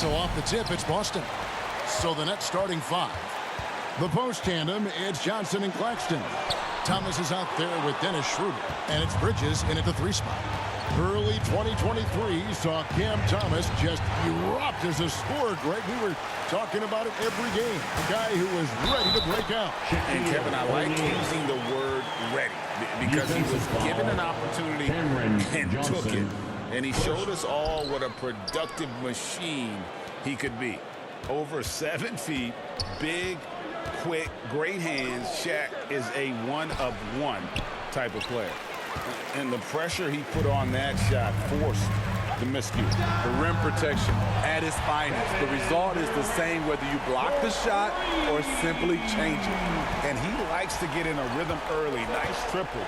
So off the tip, it's Boston. So the Nets starting 5. The post tandem, it's Johnson and Claxton. Thomas is out there with Dennis Schroeder, and it's Bridges in at the 3 spot. Early 2023 saw Cam Thomas just erupt as a scorer, Greg. We were talking about it every game. A guy who was ready to break out. And Kevin, I like using the word ready because he was given an opportunity and took it. And he showed us all what a productive machine he could be. Over 7 feet, big, quick, great hands. Shaq is a one-of-one type of player. And the pressure he put on that shot forced the miscue. The rim protection at its finest. The result is the same whether you block the shot or simply change it. And he likes to get in a rhythm early. Nice triple.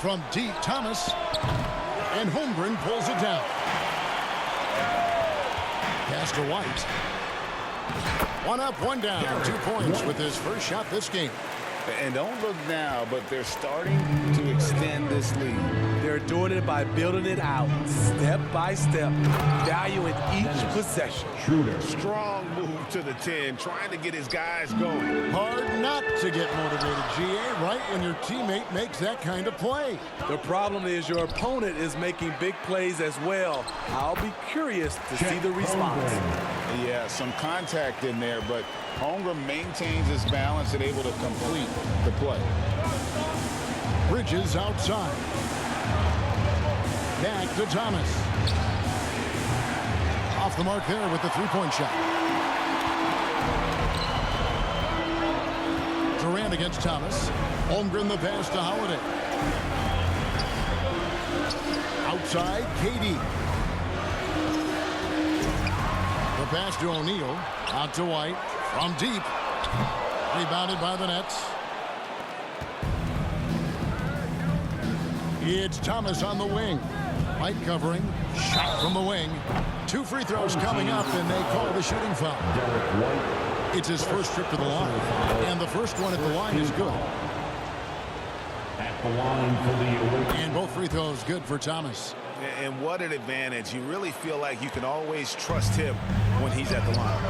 From deep, Thomas. And Holmgren pulls it down. Pass to White. 1 up, 1 down. 2 points with his first shot this game. And don't look now, but they're starting to extend this lead. They're doing it by building it out, step by step, valuing each possession. Strong move to the 10, trying to get his guys going. Hard not to get motivated, GA, right when your teammate makes that kind of play. The problem is your opponent is making big plays as well. I'll be curious to see the response. Yeah, some contact in there, but Holmgren maintains his balance and able to complete the play. Bridges outside. Back to Thomas. Off the mark there with the 3-point shot. Durant against Thomas. Holmgren the pass to Holiday. Outside, KD. The pass to O'Neal. Out to White. From deep. Rebounded by the Nets. It's Thomas on the wing. White covering. Shot from the wing. 2 free throws coming up, and they call the shooting foul. It's his first trip to the line. And the first one at the line is good. At the line for the And both free throws good for Thomas. And what an advantage. You really feel like you can always trust him when he's at the line.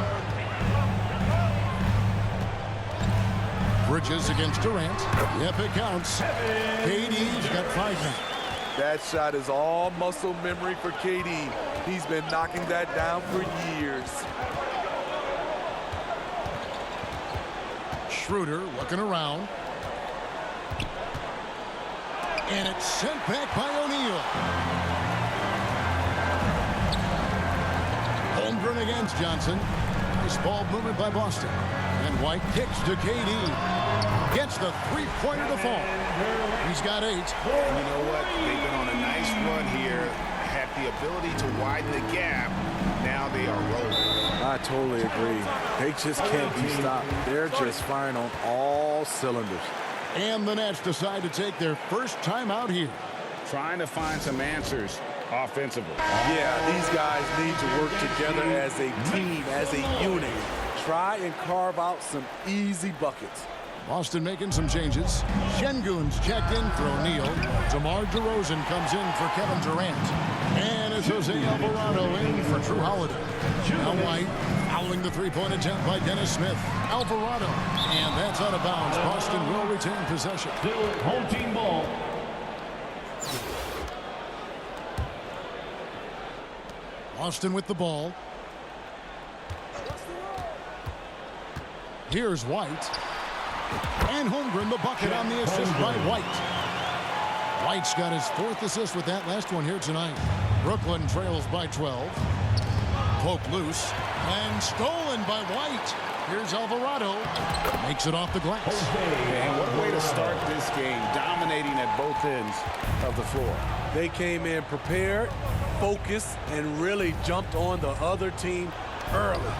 Bridges against Durant. Yep, it counts. KD's got 5 now. That shot is all muscle memory for KD. He's been knocking that down for years. Schroeder looking around. And it's sent back by O'Neal. Holmgren against Johnson. Nice ball movement by Boston. And White kicks to KD. Gets the 3-pointer to fall. He's got 8. And you know what? They've been on a nice run here. Had the ability to widen the gap. Now they are rolling. I totally agree. They just can't be stopped. They're just firing on all cylinders. And the Nets decide to take their first time out here. Trying to find some answers offensively. Yeah, these guys need to work together as a team, as a unit. Try and carve out some easy buckets. Boston making some changes. Şengün's checked in for O'Neal. DeMar DeRozan comes in for Kevin Durant. And it's Jose Alvarado in for Drew Holiday. Now White fouling the 3-point attempt by Dennis Smith. Alvarado. And that's out of bounds. Boston will retain possession. Still home team ball. Boston with the ball. Here's White. And Holmgren the bucket on the assist by White. White's got his 4th assist with that last one here tonight. Brooklyn trails by 12. Poke loose. And stolen by White. Here's Alvarado. Makes it off the glass. And what a way to start this game. Dominating at both ends of the floor. They came in prepared, focused, and really jumped on the other team early.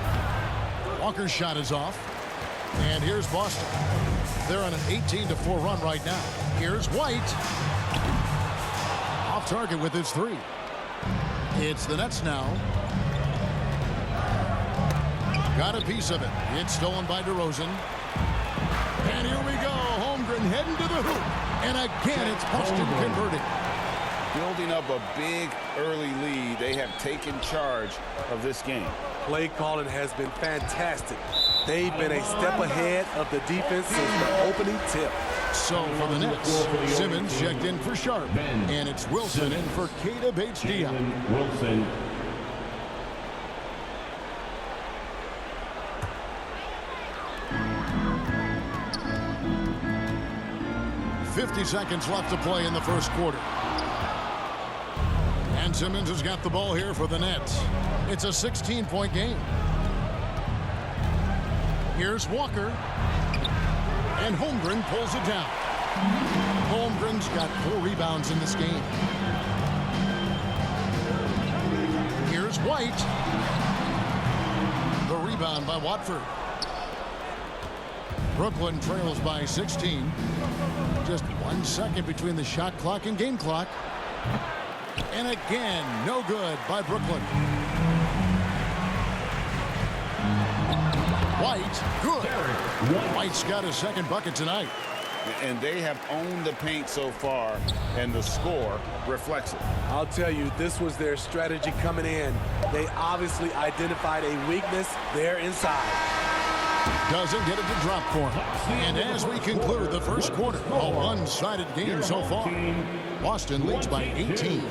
Walker's shot is off. And here's Boston. They're on an 18-4 run right now. Here's White. Off target with his 3. It's the Nets now. Got a piece of it. It's stolen by DeRozan. And here we go. Holmgren heading to the hoop. And again, it's Boston converting. building up a big early lead. They have taken charge of this game. Play calling has been fantastic. They've been a step ahead of the defense since the opening tip. So for the Nets, Simmons checked in for Sharp, and it's Wilson in for Keita Bates-Diop. Wilson. 50 seconds left to play in the first quarter. And Simmons has got the ball here for the Nets. It's a 16-point game. Here's Walker. And Holmgren pulls it down. Holmgren's got 4 rebounds in this game. Here's White. The rebound by Watford. Brooklyn trails by 16. Just 1 second between the shot clock and game clock. And again, no good by Brooklyn. White, good. White's got his second bucket tonight. And they have owned the paint so far, and the score reflects it. I'll tell you, this was their strategy coming in. They obviously identified a weakness there inside. Doesn't get it to drop for him. And as we conclude the first quarter, a one-sided game so far. Boston leads by 18.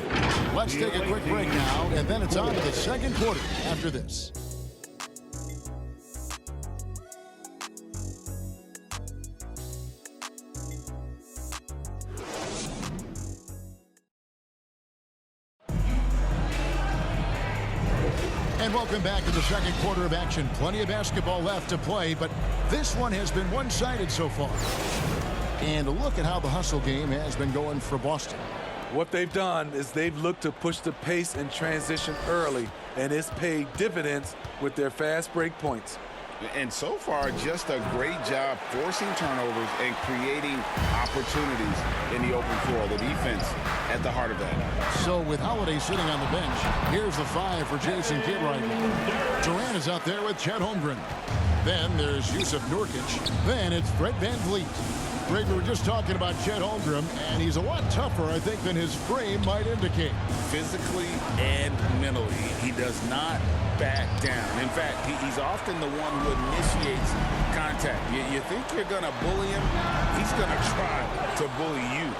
Let's take a quick break now, and then it's on to the second quarter after this. And welcome back to the second quarter of action. Plenty of basketball left to play, but this one has been one-sided so far. And look at how the hustle game has been going for Boston. What they've done is they've looked to push the pace and transition early, and it's paid dividends with their fast break points. And so far, just a great job forcing turnovers and creating opportunities in the open floor. The defense at the heart of that. So with Holiday sitting on the bench, here's the 5 for Jason Kidd right now. Durant is out there with Chet Holmgren. Then there's Jusuf Nurkic. Then it's Fred VanVleet. Greg, we were just talking about Chet Holmgren, and he's a lot tougher, I think, than his frame might indicate. Physically and mentally, he does not back down. In fact, he's often the one who initiates contact. You think you're going to bully him? He's going to try to bully you.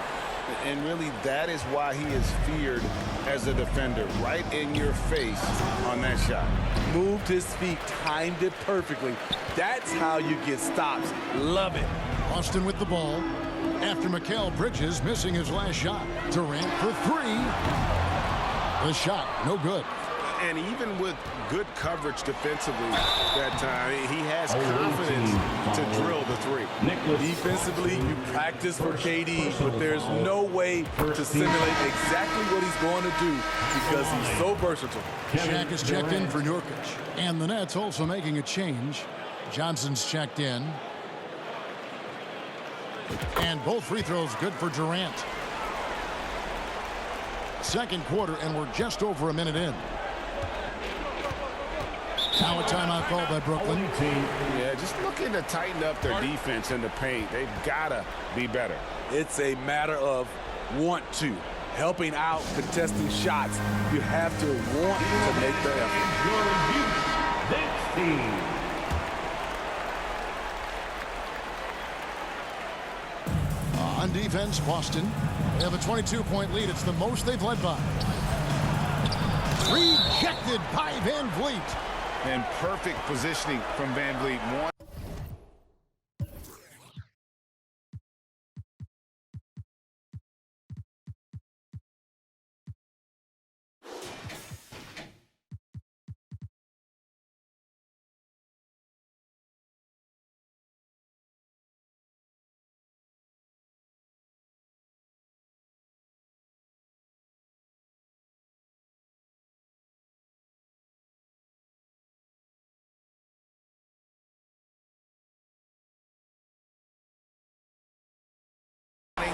And really, that is why he is feared as a defender, right in your face on that shot. Moved his feet, timed it perfectly. That's how you get stops. Love it. Boston with the ball after Mikal Bridges missing his last shot. Durant for 3. The shot, no good. And even with good coverage defensively that time, he has confidence to drill the 3. Defensively, you practice for KD, but there's no way to simulate exactly what he's going to do because he's so versatile. Shaq is checked in for Nurkic. And the Nets also making a change. Johnson's checked in. And both free throws good for Durant. Second quarter, and we're just over a minute in. Now a timeout called by Brooklyn. Yeah, just looking to tighten up their defense in the paint. They've got to be better. It's a matter of want to. Helping out, contesting shots. You have to want to make the effort. Next team. On defense, Boston. They have a 22-point lead. It's the most they've led by. Rejected by VanVleet. And perfect positioning from VanVleet.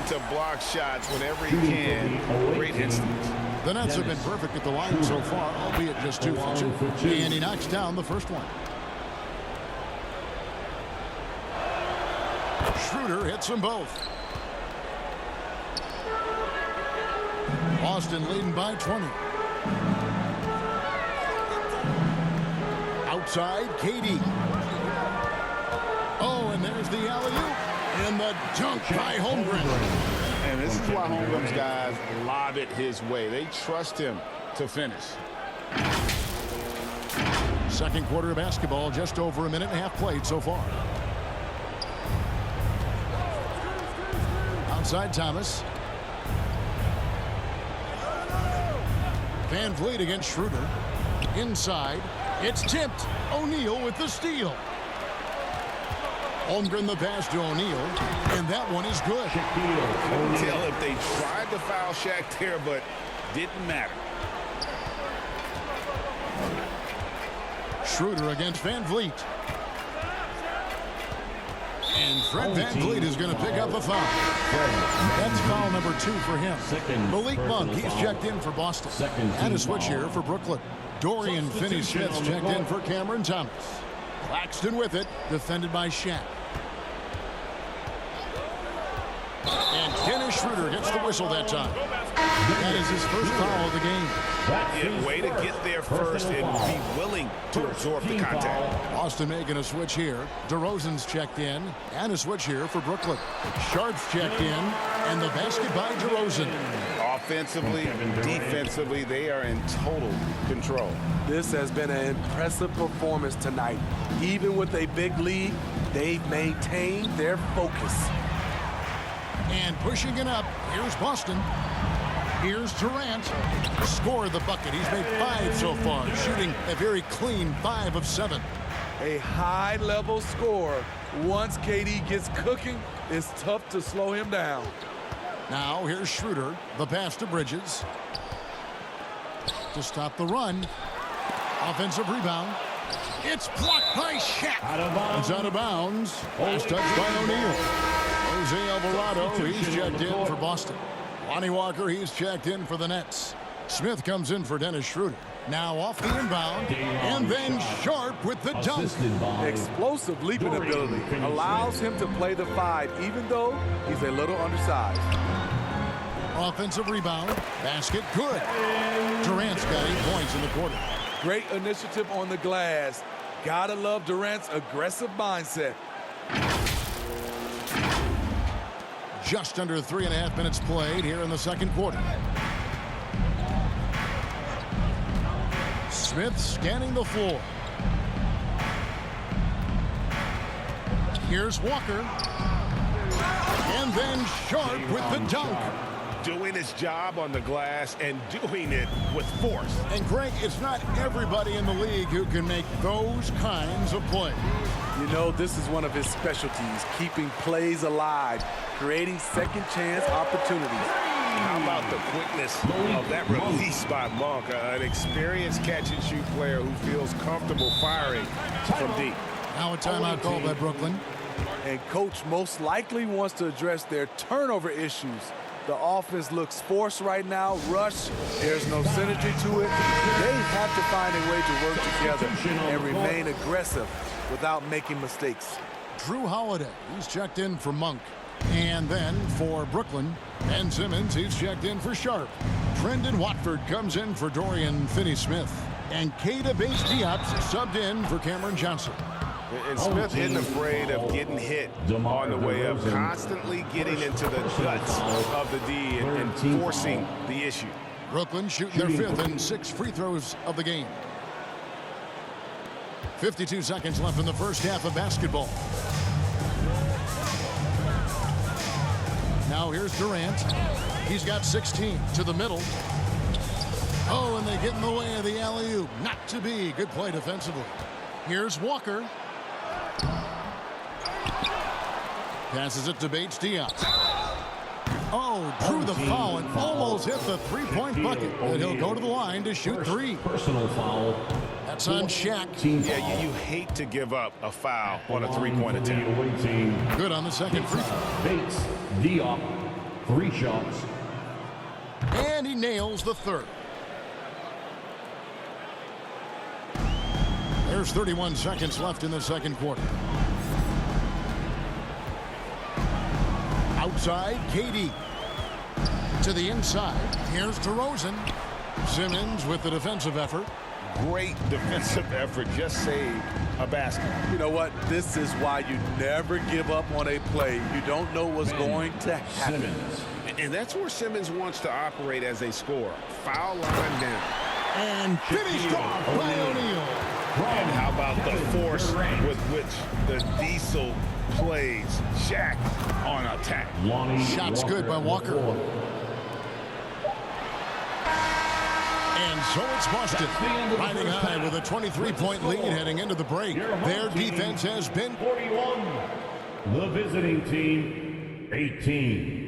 To block shots whenever he can. Great instincts. The Nets have been perfect at the line so far, albeit just 2 for 2. And he knocks down the first one. Schroeder hits them both. Boston leading by 20. Outside, KD. Oh, and there's the alley-oop. And the dunk by Holmgren. And this is why Holmgren's guys lob it his way. They trust him to finish. Second quarter of basketball, just over a minute and a half played so far. Outside Thomas. Van Vliet against Schroeder. Inside. It's tipped. O'Neal with the steal. Holmgren the pass to O'Neal. And that one is good. Tell if they tried to foul Shaq there, but didn't matter. Schroeder against Van Vliet. And Fred Van Vliet is going to pick up a foul. That's foul number 2 for him. Malik Monk, he's checked in for Boston. And a switch here for Brooklyn. Dorian Finney-Smith's checked in for Cameron Thomas. Claxton with it, defended by Shaq. And Dennis Schroeder gets the whistle that time. That is his first foul of the game. Yeah, way to get there first and be willing to absorb the contact. Boston making a switch here. DeRozan's checked in. And a switch here for Brooklyn. Sharp's checked in. And the basket by DeRozan. Offensively, defensively, they are in total control. This has been an impressive performance tonight. Even with a big lead, they've maintained their focus. And pushing it up, here's Boston. Here's Durant. Scored the bucket. He's made 5 so far, shooting a very clean 5 of 7. A high-level scorer. Once KD gets cooking, it's tough to slow him down. Now here's Schroeder. The pass to Bridges. To stop the run. Offensive rebound. It's blocked by Shaq. It's out of bounds. Last touch by O'Neal. Jose Alvarado, he's checked in for Boston. Lonnie Walker, he's checked in for the Nets. Smith comes in for Dennis Schroeder. Now off the inbound, and then Sharp with the dunk. Explosive leaping ability allows him to play the 5, even though he's a little undersized. Offensive rebound, basket good. Durant's got 8 points in the quarter. Great initiative on the glass. Gotta love Durant's aggressive mindset. Just under 3.5 minutes played here in the second quarter. Smith scanning the floor. Here's Walker. And then Sharp with the dunk. Doing his job on the glass and doing it with force. And Greg, it's not everybody in the league who can make those kinds of plays. You know, this is one of his specialties, keeping plays alive, creating second chance opportunities. How about the quickness of that release by Monk, an experienced catch-and-shoot player who feels comfortable firing from deep. Now a timeout called by Brooklyn. And coach most likely wants to address their turnover issues. The offense looks forced right now, rush. There's no synergy to it. They have to find a way to work together and remain aggressive without making mistakes. Drew Holiday, he's checked in for Monk. And then for Brooklyn, Ben Simmons, he's checked in for Sharp. Brendan Watford comes in for Dorian Finney-Smith. And Keita Bates-Diop subbed in for Cameron Johnson. And Smith isn't afraid of getting hit on the way up, constantly getting into the guts of the D and forcing the issue. Brooklyn shooting their 5th and 6 free throws of the game. 52 seconds left in the first half of basketball. Now here's Durant. He's got 16 to the middle. Oh, and they get in the way of the alley-oop. Not to be. Good play defensively. Here's Walker. Passes it to Bates-Diop. Oh, drew the foul and almost hit the three-point bucket. And he'll go to the line to shoot 3. Personal foul. That's on Shaq. Yeah, you hate to give up a foul on a three-point attempt. Good on the second free throw. Bates, Diop, 3 shots. And he nails the 3rd. There's 31 seconds left in the second quarter. Outside, KD. To the inside. Here's DeRozan. Simmons with the defensive effort. Great defensive effort. Just saved a basket. You know what? This is why you never give up on a play. You don't know what's going to happen. Simmons. And that's where Simmons wants to operate as a scorer. Foul line down. And finished off by O'Neal. And how about the force with which the Diesel plays Shaq on attack? Shots good by Walker. And so it's Boston, riding high with a 23-point lead heading into the break. Their defense has been 41. The visiting team, 18.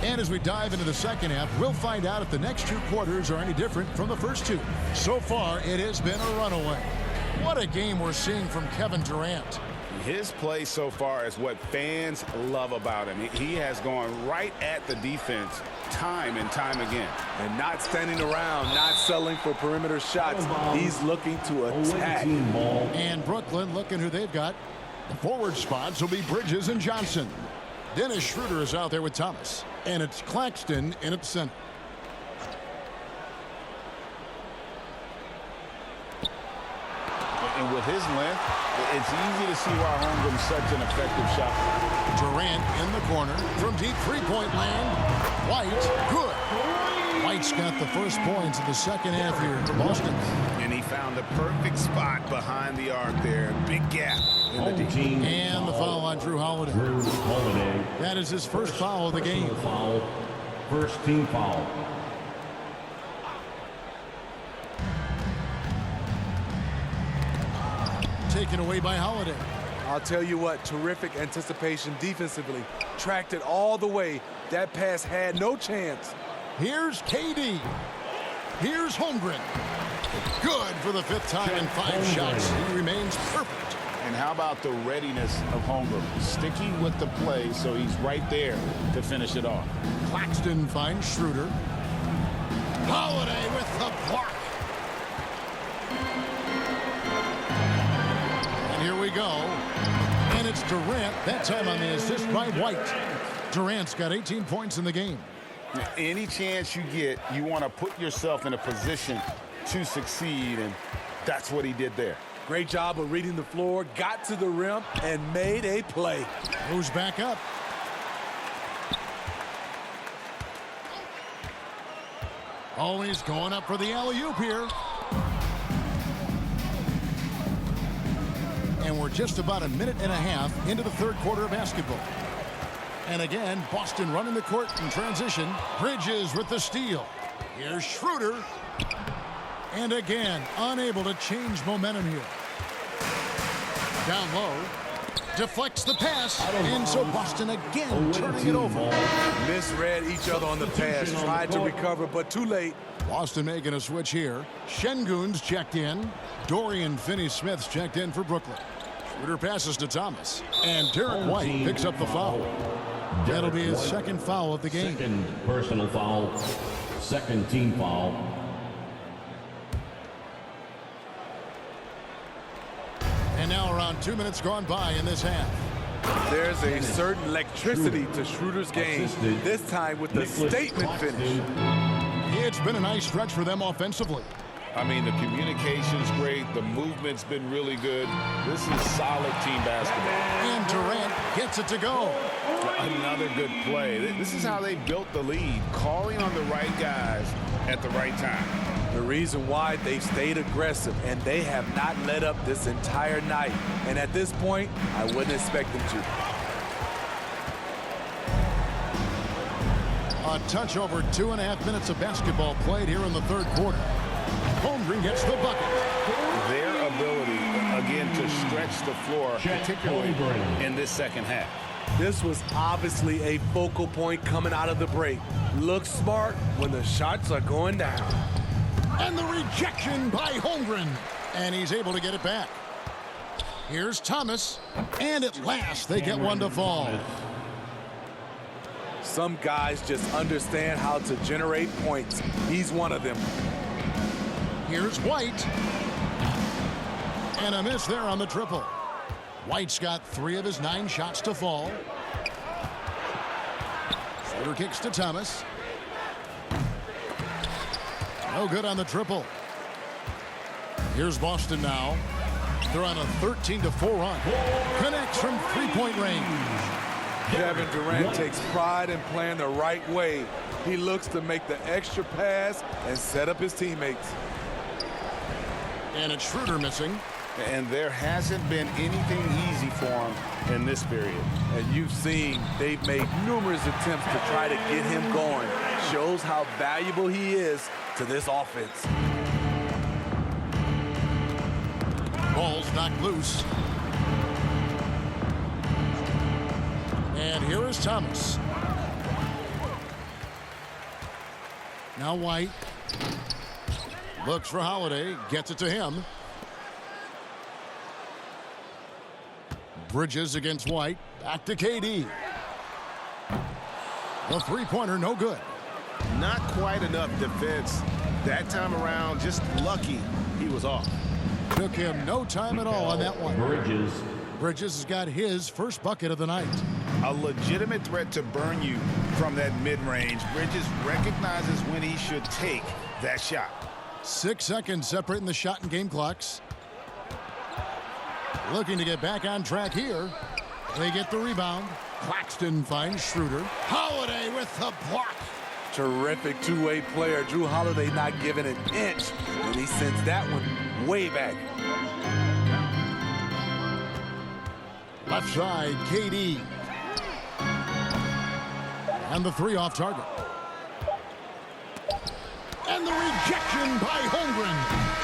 And as we dive into the second half, we'll find out if the next two quarters are any different from the first two. So far, it has been a runaway. What a game we're seeing from Kevin Durant. His play so far is what fans love about him. He has gone right at the defense time and time again. And not standing around, not settling for perimeter shots. He's looking to attack. And Brooklyn looking who they've got. The forward spots will be Bridges and Johnson. Dennis Schroeder is out there with Thomas. And it's Claxton in at center. And with his length, it's easy to see why Holmgren's such an effective shot. Durant in the corner from deep three-point land. White, good. White's got the first points of the second half here for Boston. And he found the perfect spot behind the arc there. Big gap in the deep. And the foul on Drew Holiday. That is his first foul of the game. First team foul. Taken away by Holiday. I'll tell you what, terrific anticipation defensively. Tracked it all the way. That pass had no chance. Here's KD. Here's Holmgren. Good for the fifth time in 5 shots. He remains perfect. And how about the readiness of Holmgren? Sticking with the play so he's right there to finish it off. Claxton finds Schroeder. Holiday with the block. And here we go. And it's Durant, that time on the assist by White. Durant's got 18 points in the game. Any chance you get, you want to put yourself in a position to succeed, and that's what he did there. Great job of reading the floor, got to the rim, and made a play. Moves back up. Always going up for the alley-oop here. And we're just about a minute and a half into the third quarter of basketball. And again, Boston running the court in transition. Bridges with the steal. Here's Schroeder. And again, unable to change momentum here. Down low. Deflects the pass. And so Boston again turning it over. Misread each other on the pass. Tried to recover, but too late. Boston making a switch here. Şengün's checked in. Dorian Finney-Smith's checked in for Brooklyn. Schroeder passes to Thomas. And Derek White picks up the foul. That'll be his second foul of the game. Second personal foul. Second team foul. And now around 2 minutes gone by in this half. There's a certain electricity to Schroeder's game. This time with the statement finish. It's been a nice stretch for them offensively. I mean, the communication's great. The movement's been really good. This is solid team basketball. And Durant gets it to go. Another good play. This is how they built the lead, calling on the right guys at the right time. The reason why they've stayed aggressive, and they have not let up this entire night. And at this point, I wouldn't expect them to. A touch over 2.5 minutes of basketball played here in the third quarter. Holmgren gets the bucket. Their ability, again, to stretch the floor, particularly in this second half. This was obviously a focal point coming out of the break. Look smart when the shots are going down. And the rejection by Holmgren. And he's able to get it back. Here's Thomas. And at last, they get one to fall. Some guys just understand how to generate points. He's one of them. Here's White. And a miss there on the triple. White's got 3 of his 9 shots to fall. Schroeder kicks to Thomas. No good on the triple. Here's Boston now. They're on a 13-4 run. Connects from 3-point range. Kevin Durant takes pride in playing the right way. He looks to make the extra pass and set up his teammates. And it's Schroeder missing. And there hasn't been anything easy for him in this period. And you've seen they've made numerous attempts to try to get him going. Shows how valuable he is to this offense. Ball's knocked loose. And here is Thomas. Now White. Looks for Holiday. Gets it to him. Bridges against White. Back to KD. The three-pointer, no good. Not quite enough defense. That time around, just lucky he was off. Took him no time at all on that one. Bridges has got his first bucket of the night. A legitimate threat to burn you from that mid-range. Bridges recognizes when he should take that shot. 6 seconds separating the shot and game clocks. Looking to get back on track here. They get the rebound. Claxton finds Schroeder. Holiday with the block. Terrific two-way player. Jrue Holiday not giving an inch, and he sends that one way back. Left side, KD. And the 3 off target. And the rejection by Holmgren.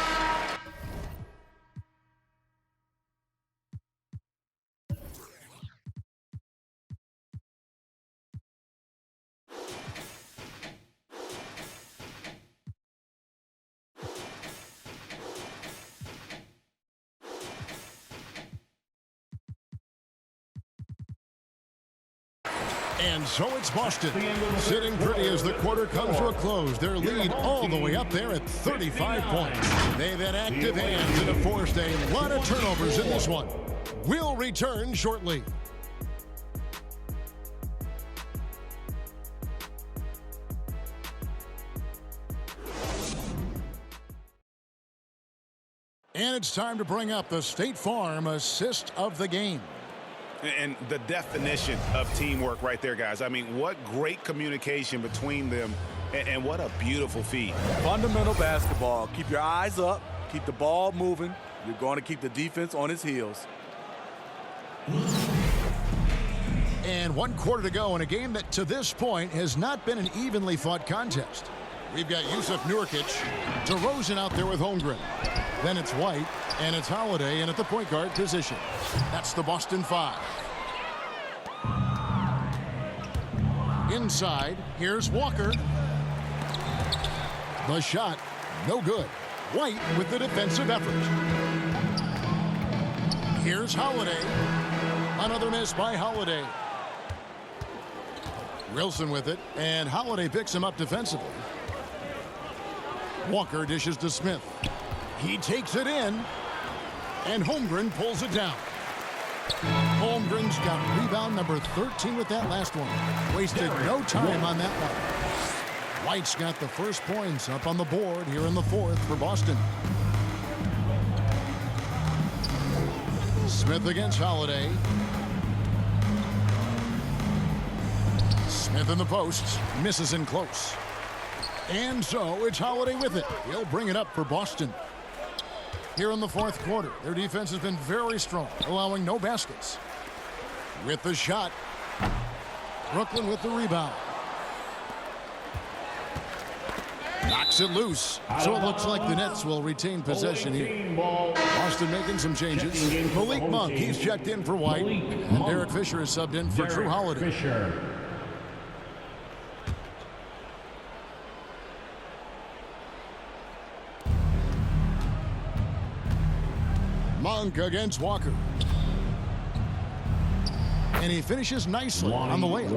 And so it's Boston, sitting pretty as the quarter comes to a close. Their lead all the way up there at 35 points. They've had active hands in a forced a lot of turnovers in this one. We'll return shortly. And it's time to bring up the State Farm assist of the game. And the definition of teamwork right there, guys. I mean, what great communication between them, and what a beautiful feed. Fundamental basketball. Keep your eyes up. Keep the ball moving. You're going to keep the defense on its heels. And 1 quarter to go in a game that to this point has not been an evenly fought contest. We've got Jusuf Nurkic, DeRozan out there with Holmgren. Then it's White, and it's Holiday in at the point guard position. That's the Boston 5. Inside, here's Walker. The shot, no good. White with the defensive effort. Here's Holiday. Another miss by Holiday. Wilson with it, and Holiday picks him up defensively. Walker dishes to Smith. He takes it in, and Holmgren pulls it down. Holmgren's got rebound number 13 with that last one. Wasted no time on that one. White's got the first points up on the board here in the 4th for Boston. Smith against Holiday. Smith in the post, misses in close. And so it's Holiday with it. He'll bring it up for Boston. Here in the 4th quarter, their defense has been very strong, allowing no baskets. With the shot, Brooklyn with the rebound. Knocks it loose, so it looks like the Nets will retain possession here. Boston making some changes. Malik Monk, he's checked in for White, and Derek Fisher is subbed in for Jrue Holiday. Monk against Walker. And he finishes nicely on the layup.